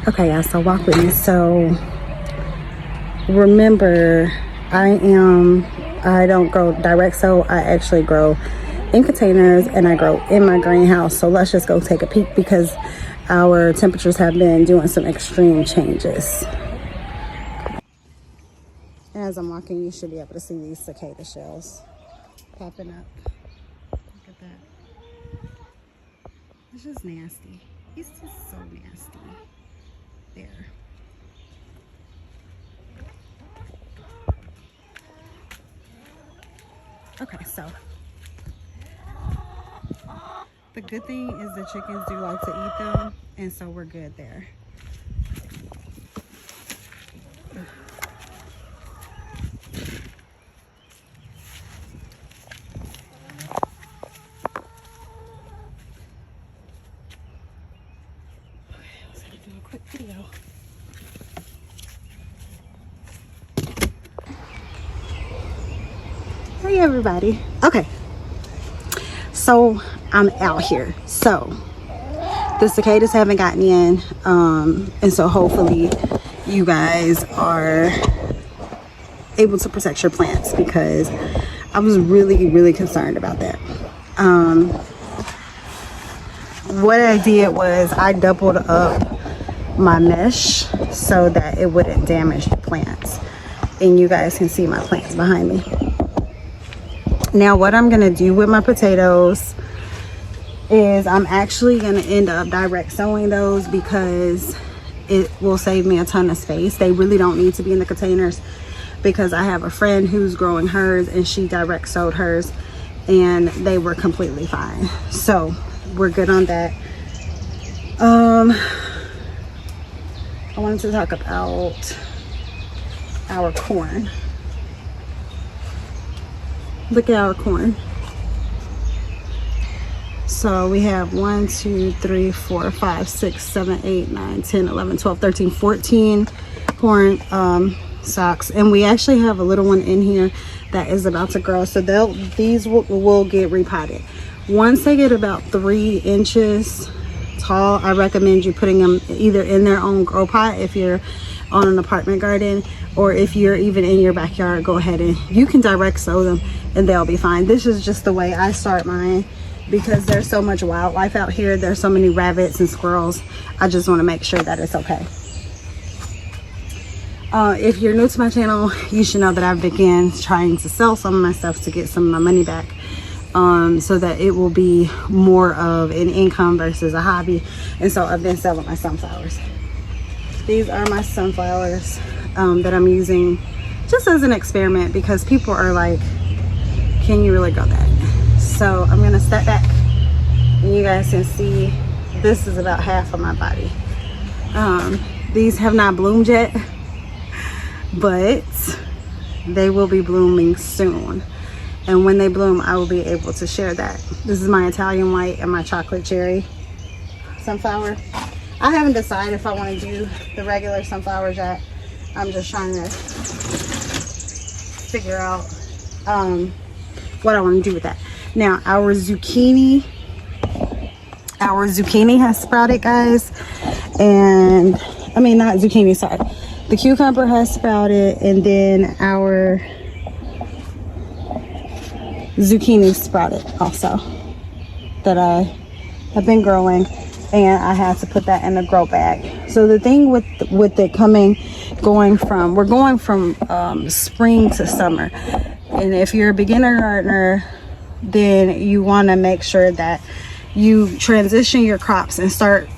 Okay, y'all, so walk with me. So remember, I don't grow direct sow. I actually grow in containers and I grow in my greenhouse. So let's just go take a peek because our temperatures have been doing some extreme changes. As I'm walking, you should be able to see these cicada shells popping up. Look at that. It's just nasty. It's just so nasty. There. Okay, so the good thing is the chickens do like to eat them, and so we're good there. Video. Hey everybody. Okay, so I'm out here. So the cicadas haven't gotten in, and so hopefully you guys are able to protect your plants because I was really concerned about that. What I did was I doubled up my mesh so that it wouldn't damage the plants, and you guys can see my plants behind me. Now what I'm gonna do with my potatoes is I'm actually gonna end up direct sowing those because it will save me a ton of space. They really don't need to be in the containers because I have a friend who's growing hers and she direct sowed hers and they were completely fine. So we're good on that. I wanted to talk about our corn. Look at our corn. So we have 1, 2, 3, 4, 5, 6, 7, 8, 9, 10, 11, 12, 13, 14 corn stalks, and we actually have a little one in here that is about to grow. So these will get repotted. Once they get about 3 inches tall, I recommend you putting them either in their own grow pot if you're on an apartment garden, or if you're even in your backyard, go ahead and you can direct sow them and they'll be fine. This is just the way I start mine because there's so much wildlife out here. There's so many rabbits and squirrels. I just want to make sure that it's okay. If you're new to my channel, you should know that I've began trying to sell some of my stuff to get some of my money back, so that it will be more of an income versus a hobby. And so I've been selling my sunflowers. These are my sunflowers that I'm using just as an experiment because people are like, can you really grow that? So I'm gonna step back and you guys can see this is about half of my body. These have not bloomed yet, but they will be blooming soon. And when they bloom, I will be able to share that. This is my Italian white and my chocolate cherry sunflower. I haven't decided if I want to do the regular sunflowers yet. I'm just trying to figure out what I want to do with that. Now our zucchini has sprouted, guys, and I mean not zucchini, sorry. The cucumber has sprouted, and then our zucchini sprouted also that I have been growing, and I had to put that in a grow bag. So the thing with it we're going from spring to summer, and if you're a beginner gardener, then you want to make sure that you transition your crops and start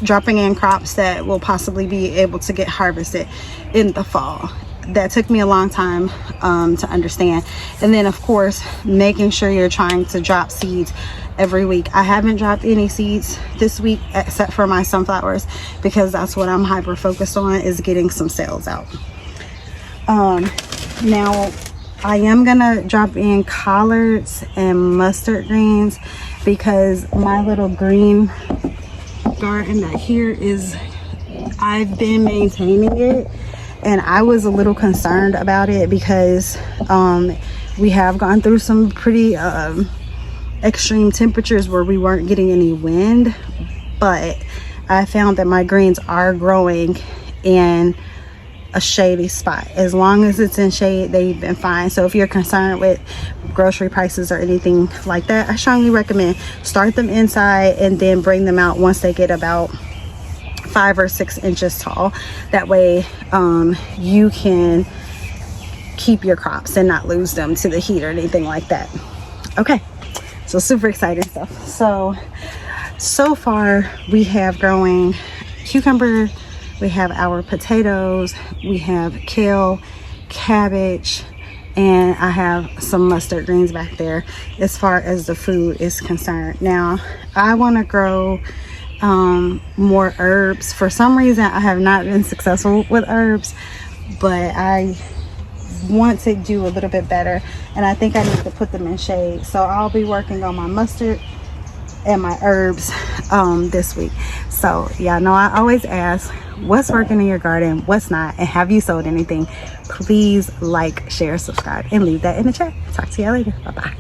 dropping in crops that will possibly be able to get harvested in the fall. That took me a long time to understand. And then of course, making sure you're trying to drop seeds every week. I haven't dropped any seeds this week except for my sunflowers because that's what I'm hyper focused on, is getting some sales out. Now I am gonna drop in collards and mustard greens because my little green garden that here is, I've been maintaining it, and I was a little concerned about it because we have gone through some pretty extreme temperatures where we weren't getting any wind, but I found that my greens are growing in a shady spot. As long as it's in shade, they've been fine. So if you're concerned with grocery prices or anything like that, I strongly recommend start them inside and then bring them out once they get about 5 or 6 inches tall. That way you can keep your crops and not lose them to the heat or anything like that. Okay, so super exciting stuff. So far we have growing cucumber, we have our potatoes, we have kale, cabbage, and I have some mustard greens back there as far as the food is concerned. Now I want to grow more herbs. For some reason I have not been successful with herbs, but I want to do a little bit better, and I think I need to put them in shade. So I'll be working on my mustard and my herbs this week. So yeah, no, I always ask what's working in your garden, what's not, and have you sold anything? Please like, share, subscribe, and leave that in the chat. Talk to y'all later. Bye bye.